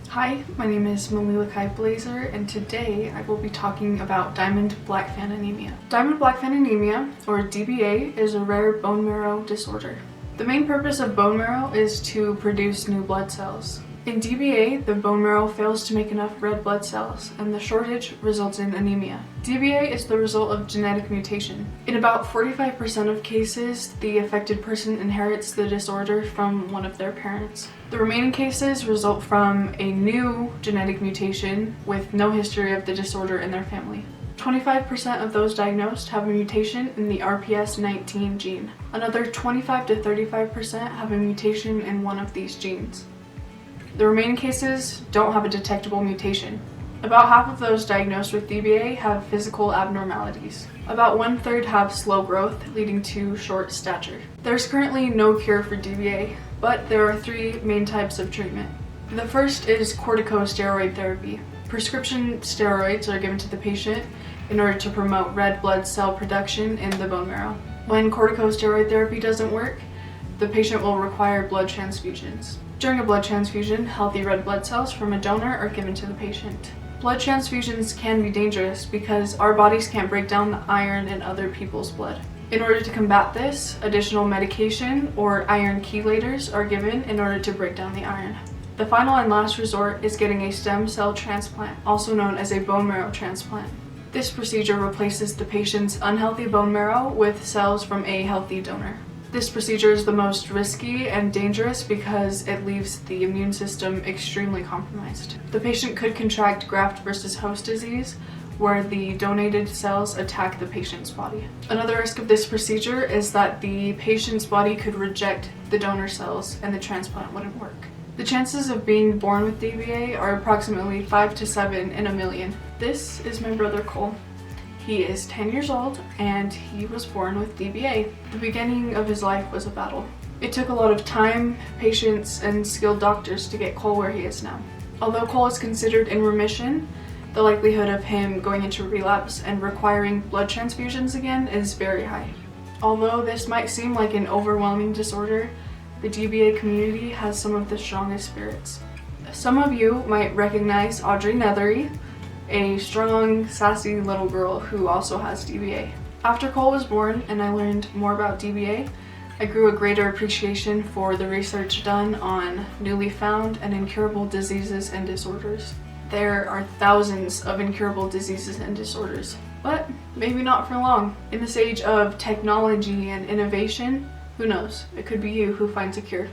Hi, my name is Malila Blazer, and today I will be talking about Diamond Blackfan anemia. Diamond Blackfan anemia, or DBA, is a rare bone marrow disorder. The main purpose of bone marrow is to produce new blood cells. In DBA, the bone marrow fails to make enough red blood cells, and the shortage results in anemia. DBA is the result of genetic mutation. In about 45% of cases, the affected person inherits the disorder from one of their parents. The remaining cases result from a new genetic mutation with no history of the disorder in their family. 25% of those diagnosed have a mutation in the RPS19 gene. Another 25 to 35% have a mutation in one of these genes. The remaining cases don't have a detectable mutation. About half of those diagnosed with DBA have physical abnormalities. About 1/3 have slow growth, leading to short stature. There's currently no cure for DBA, but there are three main types of treatment. The first is corticosteroid therapy. Prescription steroids are given to the patient in order to promote red blood cell production in the bone marrow. When corticosteroid therapy doesn't work, the patient will require blood transfusions. During a blood transfusion, healthy red blood cells from a donor are given to the patient. Blood transfusions can be dangerous because our bodies can't break down the iron in other people's blood. In order to combat this, additional medication or iron chelators are given in order to break down the iron. The final and last resort is getting a stem cell transplant, also known as a bone marrow transplant. This procedure replaces the patient's unhealthy bone marrow with cells from a healthy donor. This procedure is the most risky and dangerous because it leaves the immune system extremely compromised. The patient could contract graft versus host disease, where the donated cells attack the patient's body. Another risk of this procedure is that the patient's body could reject the donor cells and the transplant wouldn't work. The chances of being born with DBA are approximately 5 to 7 in a million. This is my brother Cole. He is 10 years old and he was born with DBA. The beginning of his life was a battle. It took a lot of time, patience, and skilled doctors to get Cole where he is now. Although Cole is considered in remission, the likelihood of him going into relapse and requiring blood transfusions again is very high. Although this might seem like an overwhelming disorder, the DBA community has some of the strongest spirits. Some of you might recognize Audrey, a strong, sassy little girl who also has DBA. After Cole was born and I learned more about DBA, I grew a greater appreciation for the research done on newly found and incurable diseases and disorders. There are thousands of incurable diseases and disorders, but maybe not for long. In this age of technology and innovation, who knows? It could be you who finds a cure.